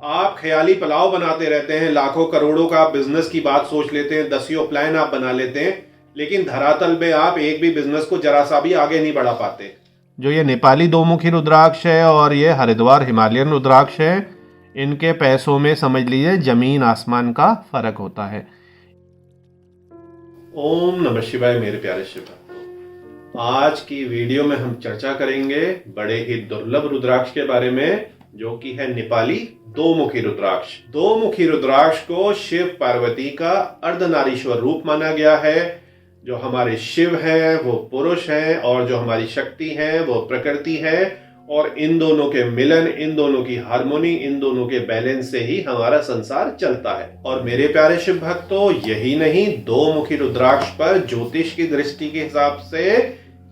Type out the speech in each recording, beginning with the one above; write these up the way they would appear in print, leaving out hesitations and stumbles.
आप ख्याली पुलाव बनाते रहते हैं, लाखों करोड़ों का बिजनेस की बात सोच लेते हैं, दसियों प्लान आप बना लेते हैं, लेकिन धरातल में आप एक भी बिजनेस को जरा सा भी आगे नहीं बढ़ा पाते। जो ये नेपाली दो मुखी रुद्राक्ष है और ये हरिद्वार हिमालयन रुद्राक्ष है, इनके पैसों में समझ लीजिए जमीन आसमान का फर्क होता है। ओम नमः शिवाय मेरे प्यारे शिव भक्तों, आज की वीडियो में हम चर्चा करेंगे बड़े ही दुर्लभ रुद्राक्ष के बारे में, जो कि है नेपाली दो मुखी रुद्राक्ष। दो मुखी रुद्राक्ष को शिव पार्वती का अर्धनारीश्वर रूप माना गया है। जो हमारे शिव हैं वो पुरुष हैं और जो हमारी शक्ति है वो प्रकृति है, और इन दोनों के मिलन, इन दोनों की हार्मोनी, इन दोनों के बैलेंस से ही हमारा संसार चलता है। और मेरे प्यारे शिव भक्तों, यही नहीं, दो मुखी रुद्राक्ष पर ज्योतिष की दृष्टि के हिसाब से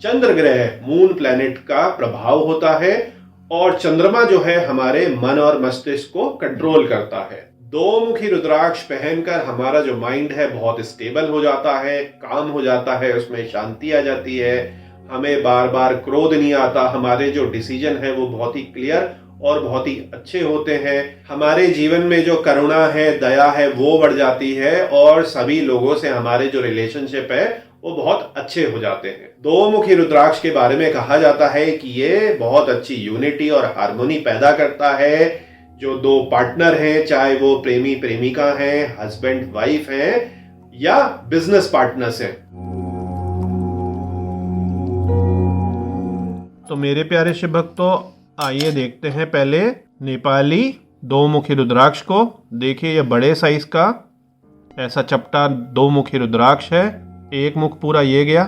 चंद्र ग्रह, मून प्लैनेट का प्रभाव होता है, और चंद्रमा जो है हमारे मन और मस्तिष्क को कंट्रोल करता है। दो मुखी रुद्राक्ष पहनकर हमारा जो माइंड है बहुत स्टेबल हो जाता है, काम हो जाता है, उसमें शांति आ जाती है, हमें बार बार क्रोध नहीं आता, हमारे जो डिसीजन है वो बहुत ही क्लियर और बहुत ही अच्छे होते हैं, हमारे जीवन में जो करुणा है, दया है वो बढ़ जाती है, और सभी लोगों से हमारे जो रिलेशनशिप है वो बहुत अच्छे हो जाते हैं। दो मुखी रुद्राक्ष के बारे में कहा जाता है कि ये बहुत अच्छी यूनिटी और हार्मोनी पैदा करता है। जो दो पार्टनर हैं, चाहे वो प्रेमी प्रेमिका हैं, हस्बैंड वाइफ हैं, या बिजनेस पार्टनर्स हैं। तो मेरे प्यारे शिव भक्तों, आइए देखते हैं पहले नेपाली दो मुखी रुद्राक्ष को। देखिए ये बड़े साइज का ऐसा चपटा दो मुखी रुद्राक्ष है। एक मुख पूरा ये गया,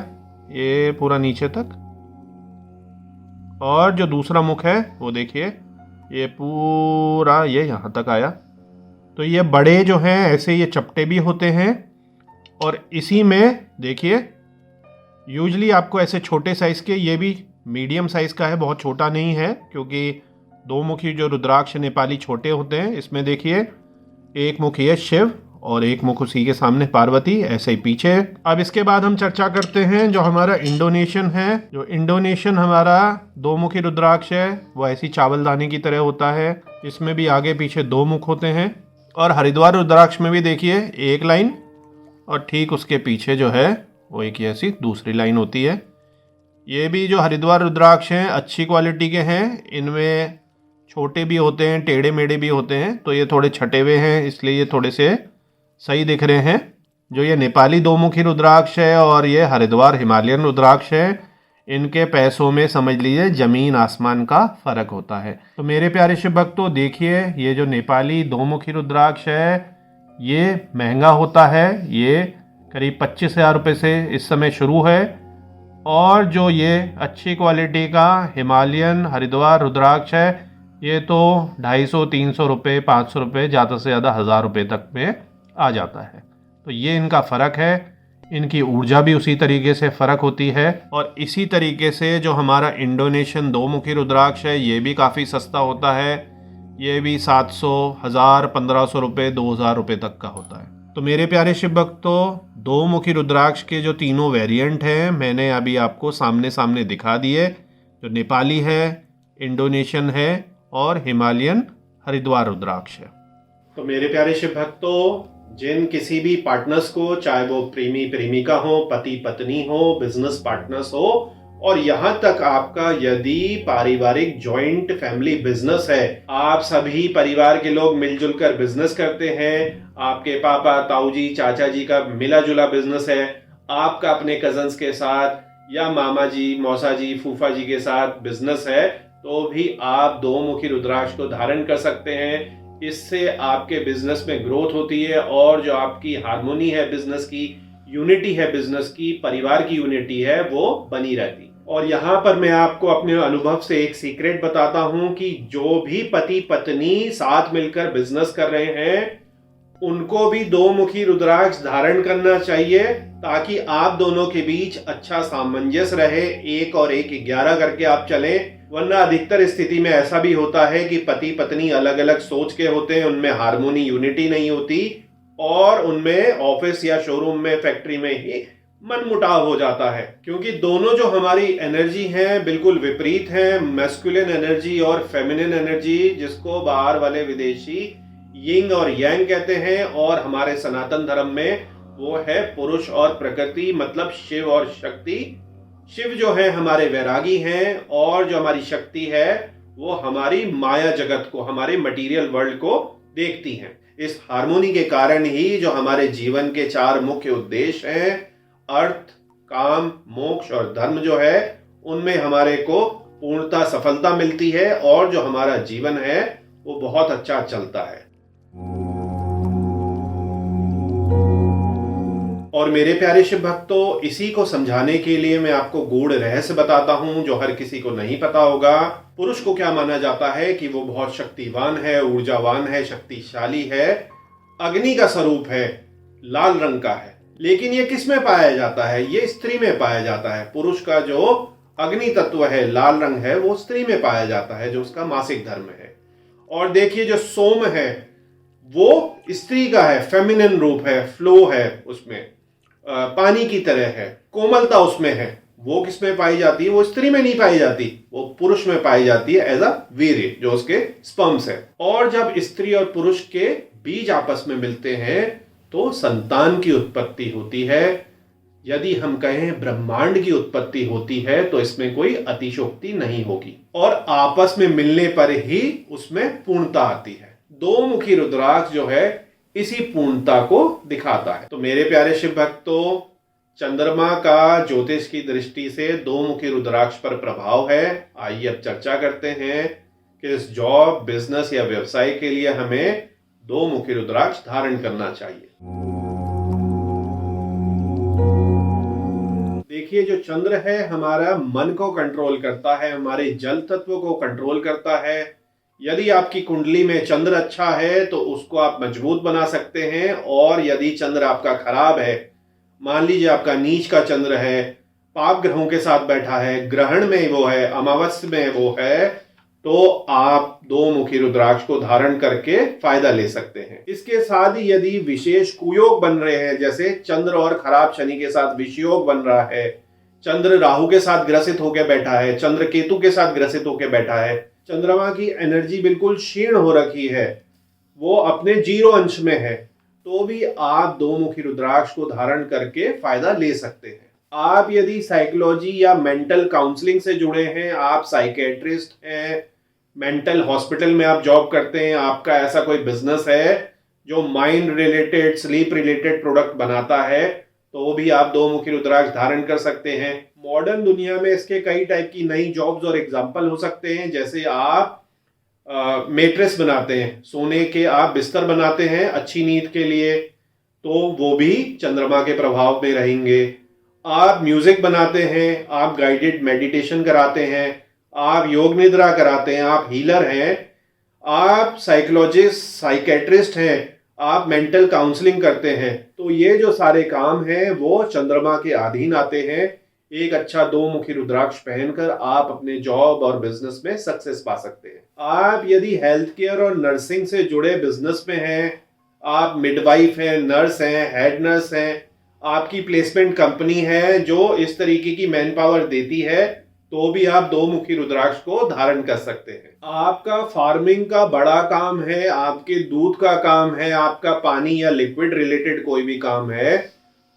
ये पूरा नीचे तक, और जो दूसरा मुख है वो देखिए ये पूरा ये यहाँ तक आया। तो ये बड़े जो हैं ऐसे ये चपटे भी होते हैं, और इसी में देखिए यूजली आपको ऐसे छोटे साइज के, ये भी मीडियम साइज का है, बहुत छोटा नहीं है, क्योंकि दो मुखी जो रुद्राक्ष नेपाली छोटे होते हैं। इसमें देखिए एक मुख ये शिव और एक मुख उसी के सामने पार्वती, ऐसे ही पीछे। अब इसके बाद हम चर्चा करते हैं जो हमारा इंडोनेशियन है। जो इंडोनेशियन हमारा दो मुखी रुद्राक्ष है वो ऐसी चावलदानी की तरह होता है, इसमें भी आगे पीछे दो मुख होते हैं। और हरिद्वार रुद्राक्ष में भी देखिए एक लाइन, और ठीक उसके पीछे जो है वो एक ऐसी दूसरी लाइन होती है। ये भी जो हरिद्वार रुद्राक्ष हैं अच्छी क्वालिटी के हैं, इनमें छोटे भी होते हैं, टेढ़े मेढ़े भी होते हैं, तो ये थोड़े छटे हुए हैं, इसलिए ये थोड़े से सही दिख रहे हैं। जो ये नेपाली दो मुखी रुद्राक्ष है और ये हरिद्वार हिमालयन रुद्राक्ष है, इनके पैसों में समझ लीजिए जमीन आसमान का फर्क होता है। तो मेरे प्यारे शिव भक्तों, देखिए ये जो नेपाली दो मुखी रुद्राक्ष है ये महंगा होता है, ये करीब 25,000 रुपये से इस समय शुरू है। और जो ये अच्छी क्वालिटी का हिमालयन हरिद्वार रुद्राक्ष है ये तो 250-300 रुपये, 500 रुपये, ज़्यादा से ज़्यादा 1000 रुपये तक में आ जाता है। तो ये इनका फ़र्क है, इनकी ऊर्जा भी उसी तरीके से फ़र्क होती है। और इसी तरीके से जो हमारा इंडोनेशियन दो मुखी रुद्राक्ष है ये भी काफ़ी सस्ता होता है, ये भी 700, 1000, 1500 रुपये, 2000 रुपये तक का होता है। तो मेरे प्यारे शिव भक्तों, दो मुखी रुद्राक्ष के जो तीनों वेरिएंट हैं मैंने अभी आपको सामने सामने दिखा दिए। जो नेपाली है, इंडोनेशियन है और हिमालयन हरिद्वार रुद्राक्ष है। तो मेरे प्यारे शिव भक्तों, जिन किसी भी पार्टनर्स को, चाहे वो प्रेमी प्रेमिका हो, पति पत्नी हो, बिजनेस पार्टनर्स हो, और यहाँ तक आपका यदि पारिवारिक जॉइंट फैमिली बिजनेस है, आप सभी परिवार के लोग मिलजुल कर बिजनेस करते हैं, आपके पापा, ताऊजी, चाचा जी का मिला जुला बिजनेस है, आपका अपने कजन्स के साथ या मामा जी, मौसा जी, फूफा जी के साथ बिजनेस है, तो भी आप दो मुखी रुद्राक्ष को धारण कर सकते हैं। इससे आपके बिजनेस में ग्रोथ होती है, और जो आपकी हार्मोनी है बिजनेस की, यूनिटी है बिजनेस की, परिवार की यूनिटी है, वो बनी रहती। और यहाँ पर मैं आपको अपने अनुभव से एक सीक्रेट बताता हूँ कि जो भी पति पत्नी साथ मिलकर बिजनेस कर रहे हैं उनको भी दो मुखी रुद्राक्ष धारण करना चाहिए, ताकि आप दोनों के बीच अच्छा सामंजस्य रहे, 1 और 1 11 करके आप चलें। वरना अधिकतर स्थिति में ऐसा भी होता है कि पति पत्नी अलग अलग सोच के होते हैं, उनमें हार्मोनी यूनिटी नहीं होती, और उनमें ऑफिस या शोरूम में, फैक्ट्री में ही मनमुटाव हो जाता है, क्योंकि दोनों जो हमारी एनर्जी हैं बिल्कुल विपरीत हैं। मैस्कुलिन एनर्जी और फेमिनिन एनर्जी, जिसको बाहर वाले विदेशी यिंग और यांग कहते हैं, और हमारे सनातन धर्म में वो है पुरुष और प्रकृति, मतलब शिव और शक्ति। शिव जो है हमारे वैरागी हैं, और जो हमारी शक्ति है वो हमारी माया जगत को, हमारे मटेरियल वर्ल्ड को देखती हैं। इस हार्मोनी के कारण ही जो हमारे जीवन के 4 मुख्य उद्देश्य हैं, अर्थ, काम, मोक्ष और धर्म जो है, उनमें हमारे को पूर्णता सफलता मिलती है, और जो हमारा जीवन है वो बहुत अच्छा चलता है। और मेरे प्यारे शिव भक्तों, इसी को समझाने के लिए मैं आपको गूढ़ रहस्य बताता हूं जो हर किसी को नहीं पता होगा। पुरुष को क्या माना जाता है कि वो बहुत शक्तिवान है, ऊर्जावान है, शक्तिशाली है, अग्नि का स्वरूप है, लाल रंग का है। लेकिन ये किस में पाया जाता है? ये स्त्री में पाया जाता है। पुरुष का जो अग्नि तत्व है, लाल रंग है, वो स्त्री में पाया जाता है, जो उसका मासिक धर्म है। और देखिए जो सोम है वो स्त्री का है, फेमिनिन रूप है, फ्लो है, उसमें पानी की तरह है, कोमलता उसमें है। वो किस में पाई जाती है? वो स्त्री में नहीं पाई जाती, वो पुरुष में पाई जाती है एज अ वीर्य, जो उसके स्पर्म्स है। और जब स्त्री और पुरुष के बीज आपस में मिलते हैं तो संतान की उत्पत्ति होती है। यदि हम कहें ब्रह्मांड की उत्पत्ति होती है तो इसमें कोई अतिशयोक्ति नहीं होगी, और आपस में मिलने पर ही उसमें पूर्णता आती है। 2 मुखी रुद्राक्ष जो है इसी पूर्णता को दिखाता है। तो मेरे प्यारे शिव भक्तों, चंद्रमा का ज्योतिष की दृष्टि से 2 मुखी रुद्राक्ष पर प्रभाव है। आइए अब चर्चा करते हैं कि इस जॉब, बिजनेस या व्यवसाय के लिए हमें 2 मुखी रुद्राक्ष धारण करना चाहिए। देखिए जो चंद्र है हमारा मन को कंट्रोल करता है, हमारे जल तत्व को कंट्रोल करता है। यदि आपकी कुंडली में चंद्र अच्छा है तो उसको आप मजबूत बना सकते हैं, और यदि चंद्र आपका खराब है, मान लीजिए आपका नीच का चंद्र है, पाप ग्रहों के साथ बैठा है, ग्रहण में वो है, अमावस्या में वो है, तो आप 2 मुखी रुद्राक्ष को धारण करके फायदा ले सकते हैं। इसके साथ ही यदि विशेष कुयोग बन रहे हैं, जैसे चंद्र और खराब शनि के साथ विषयोग बन रहा है, चंद्र राहु के साथ ग्रसित होकर बैठा है, चंद्र केतु के साथ ग्रसित होकर बैठा है, चंद्रमा की एनर्जी बिल्कुल क्षीण हो रखी है, वो अपने 0 अंश में है, तो भी आप 2 मुखी रुद्राक्ष को धारण करके फायदा ले सकते हैं। आप यदि साइकोलॉजी या मेंटल काउंसलिंग से जुड़े हैं, आप साइकेट्रिस्ट हैं, मेंटल हॉस्पिटल में आप जॉब करते हैं, आपका ऐसा कोई बिजनेस है जो mind related, sleep related product बनाता है, तो भी आप 2 मुखी रुद्राक्ष धारण कर सकते हैं। मॉडर्न दुनिया में इसके कई टाइप की नई जॉब्स और एग्जाम्पल हो सकते हैं। जैसे आप मेट्रेस बनाते हैं, सोने के आप बिस्तर बनाते हैं अच्छी नींद के लिए, तो वो भी चंद्रमा के प्रभाव में रहेंगे। आप म्यूजिक बनाते हैं, आप गाइडेड मेडिटेशन कराते हैं, आप योग निद्रा कराते हैं, आप हीलर हैं, आप साइकोलॉजिस्ट, साइकेट्रिस्ट हैं, आप मेंटल काउंसलिंग करते हैं, तो ये जो सारे काम हैं वो चंद्रमा के अधीन आते हैं। एक अच्छा 2 मुखी रुद्राक्ष पहनकर आप अपने जॉब और बिजनेस में सक्सेस पा सकते हैं। आप यदि हेल्थ केयर और नर्सिंग से जुड़े बिजनेस में हैं, आप मिडवाइफ हैं, नर्स हैं, हेड नर्स हैं, आपकी प्लेसमेंट कंपनी है जो इस तरीके की मैन पावर देती है, तो भी आप 2 मुखी रुद्राक्ष को धारण कर सकते हैं। आपका फार्मिंग का बड़ा काम है, आपके दूध का काम है, आपका पानी या लिक्विड रिलेटेड कोई भी काम है,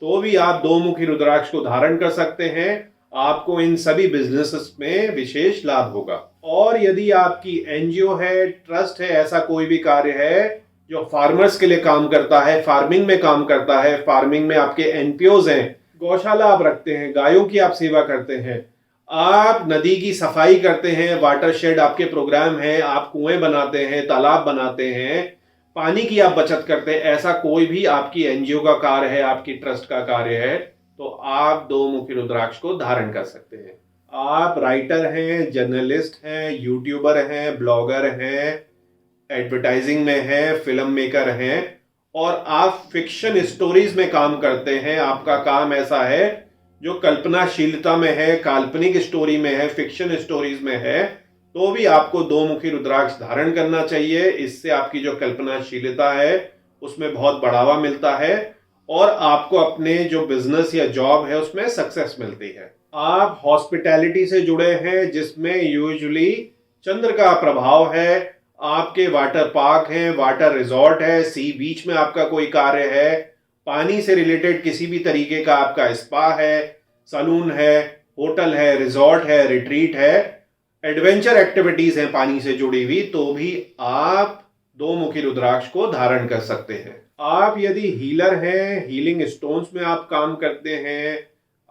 तो भी आप 2 मुखी रुद्राक्ष को धारण कर सकते हैं। आपको इन सभी बिजनेसेस में विशेष लाभ होगा। और यदि आपकी एनजीओ है, ट्रस्ट है, ऐसा कोई भी कार्य है जो फार्मर्स के लिए काम करता है, फार्मिंग में काम करता है, फार्मिंग में आपके एनपीओज हैं, गौशाला आप रखते हैं, गायों की आप सेवा करते हैं, आप नदी की सफाई करते हैं, वाटर शेड आपके प्रोग्राम है, आप कुएं बनाते हैं, तालाब बनाते हैं, पानी की आप बचत करते हैं, ऐसा कोई भी आपकी एनजीओ का कार्य है, आपकी ट्रस्ट का कार्य है, तो आप 2 मुखी रुद्राक्ष को धारण कर सकते हैं। आप राइटर हैं, जर्नलिस्ट हैं, यूट्यूबर हैं, ब्लॉगर हैं, एडवर्टाइजिंग में हैं, फिल्म मेकर हैं, और आप फिक्शन स्टोरीज में काम करते हैं, आपका काम ऐसा है जो कल्पनाशीलता में है, काल्पनिक स्टोरी में है, फिक्शन स्टोरीज में है, तो भी आपको 2 मुखी रुद्राक्ष धारण करना चाहिए। इससे आपकी जो कल्पनाशीलता है उसमें बहुत बढ़ावा मिलता है, और आपको अपने जो बिजनेस या जॉब है उसमें सक्सेस मिलती है। आप हॉस्पिटैलिटी से जुड़े हैं जिसमें यूजुअली चंद्र का प्रभाव है। आपके वाटर पार्क हैं, वाटर रिजॉर्ट है, सी बीच में आपका कोई कार्य है, पानी से रिलेटेड किसी भी तरीके का आपका स्पा है, सलून है, होटल है, रिजॉर्ट है, रिट्रीट है, एडवेंचर एक्टिविटीज हैं पानी से जुड़ी हुई, तो भी आप दो मुखी रुद्राक्ष को धारण कर सकते हैं। आप यदि हीलर हैं, हीलिंग स्टोन्स में आप काम करते हैं,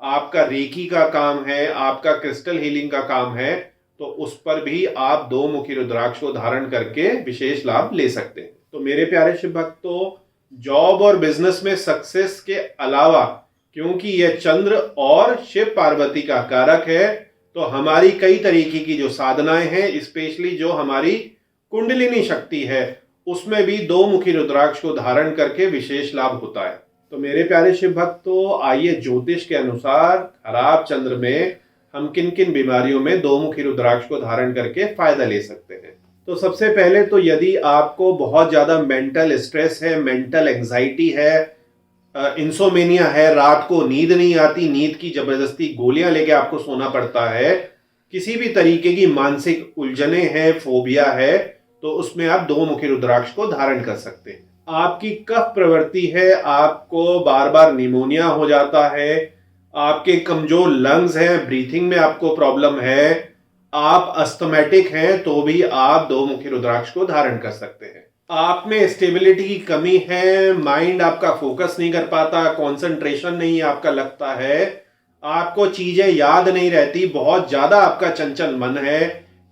आपका रेकी का काम है, आपका क्रिस्टल हीलिंग का काम है, तो उस पर भी आप दो मुखी रुद्राक्ष को धारण करके विशेष लाभ ले सकते हैं। तो मेरे प्यारे शिव भक्तों, जॉब और बिजनेस में सक्सेस के अलावा क्योंकि यह चंद्र और शिव पार्वती का कारक है, तो हमारी कई तरीके की जो साधनाएं हैं, स्पेशली जो हमारी कुंडलिनी शक्ति है, उसमें भी दो मुखी रुद्राक्ष को धारण करके विशेष लाभ होता है। तो मेरे प्यारे शिव भक्तों, आइए ज्योतिष के अनुसार खराब चंद्र में हम किन किन बीमारियों में दो मुखी रुद्राक्ष को धारण करके फायदा ले सकते हैं। तो सबसे पहले तो यदि आपको बहुत ज्यादा मेंटल स्ट्रेस है, मेंटल एंजाइटी है, इंसोमेनिया है, रात को नींद नहीं आती, नींद की जबरदस्ती गोलियां लेके आपको सोना पड़ता है, किसी भी तरीके की मानसिक उलझने हैं, फोबिया है, तो उसमें आप दो मुखी रुद्राक्ष को धारण कर सकते हैं। आपकी कफ प्रवृत्ति है, आपको बार बार निमोनिया हो जाता है, आपके कमजोर लंग्स हैं, ब्रीथिंग में आपको प्रॉब्लम है, आप अस्थमैटिक हैं, तो भी आप दो मुखी रुद्राक्ष को धारण कर सकते हैं। आप में स्टेबिलिटी की कमी है, माइंड आपका फोकस नहीं कर पाता, कंसंट्रेशन नहीं आपका लगता है, आपको चीजें याद नहीं रहती, बहुत ज्यादा आपका चंचल मन है,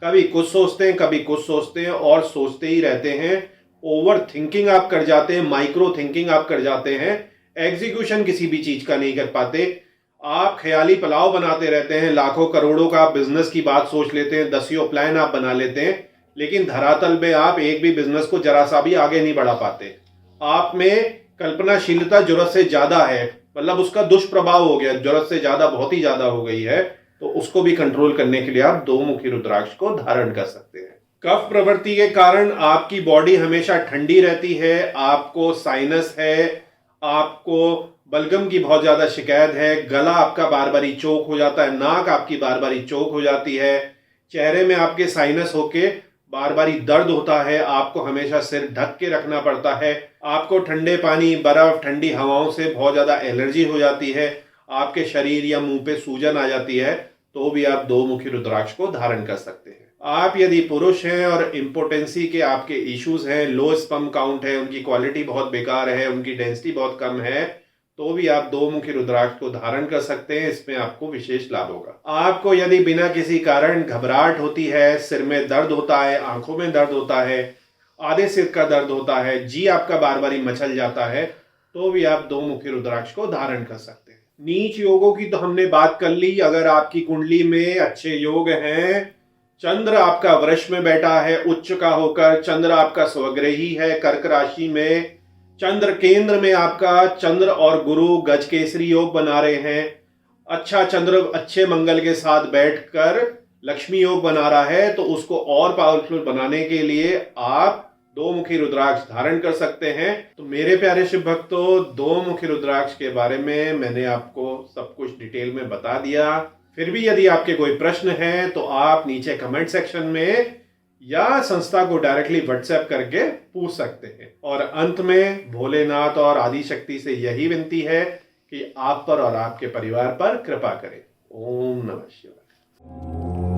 कभी कुछ सोचते हैं, कभी कुछ सोचते हैं और सोचते ही रहते हैं, ओवर थिंकिंग आप कर जाते हैं, माइक्रो थिंकिंग आप कर जाते हैं, एग्जीक्यूशन किसी भी चीज का नहीं कर पाते, आप ख्याली पुलाव बनाते रहते हैं, लाखों करोड़ों का बिजनेस की बात सोच लेते हैं, दसियों प्लान आप बना लेते हैं, लेकिन धरातल में आप एक भी बिजनेस को जरा सा भी आगे नहीं बढ़ा पाते। आप में कल्पनाशीलता जरूरत से ज्यादा है, मतलब उसका दुष्प्रभाव हो गया, जरूरत से ज्यादा बहुत ही ज्यादा हो गई है, तो उसको भी कंट्रोल करने के लिए आप दो मुखी रुद्राक्ष को धारण कर सकते हैं। कफ प्रवृत्ति के कारण आपकी बॉडी हमेशा ठंडी रहती है, आपको साइनस है, आपको बलगम की बहुत ज्यादा शिकायत है, गला आपका बार बार चोक हो जाता है, नाक आपकी बार बार चोक हो जाती है, चेहरे में आपके साइनस होके बार बार दर्द होता है, आपको हमेशा सिर ढक के रखना पड़ता है, आपको ठंडे पानी, बर्फ, ठंडी हवाओं से बहुत ज्यादा एलर्जी हो जाती है, आपके शरीर या मुंह पे सूजन आ जाती है, तो भी आप दो मुखी रुद्राक्ष को धारण कर सकते हैं। आप यदि पुरुष हैं और इम्पोर्टेंसी के आपके इश्यूज हैं, लो स्पर्म काउंट है, उनकी क्वालिटी बहुत बेकार है, उनकी डेंसिटी बहुत कम है, तो भी आप दो मुखी रुद्राक्ष को धारण कर सकते हैं, इसमें आपको विशेष लाभ होगा। आपको यदि बिना किसी कारण घबराहट होती है, सिर में दर्द होता है, आंखों में दर्द होता है, आधे सिर का दर्द होता है, जी आपका बार बार मचल जाता है, तो भी आप दो मुखी रुद्राक्ष को धारण कर सकते हैं। नीच योगों की तो हमने बात कर ली। अगर आपकी कुंडली में अच्छे योग हैं, चंद्र आपका वृष में बैठा है उच्च का होकर, चंद्र आपका स्वग्रही है कर्क राशि में, चंद्र केंद्र में आपका चंद्र और गुरु गज केसरी योग बना रहे हैं, अच्छा चंद्र अच्छे मंगल के साथ बैठकर लक्ष्मी योग बना रहा है, तो उसको और पावरफुल बनाने के लिए आप दो मुखी रुद्राक्ष धारण कर सकते हैं। तो मेरे प्यारे शिव भक्तों, दो मुखी रुद्राक्ष के बारे में मैंने आपको सब कुछ डिटेल में बता दिया। फिर भी यदि आपके कोई प्रश्न है तो आप नीचे कमेंट सेक्शन में या संस्था को डायरेक्टली व्हाट्सएप करके पूछ सकते हैं। और अंत में भोलेनाथ और आदि शक्ति से यही विनती है कि आप पर और आपके परिवार पर कृपा करें। ओम नमः शिवाय।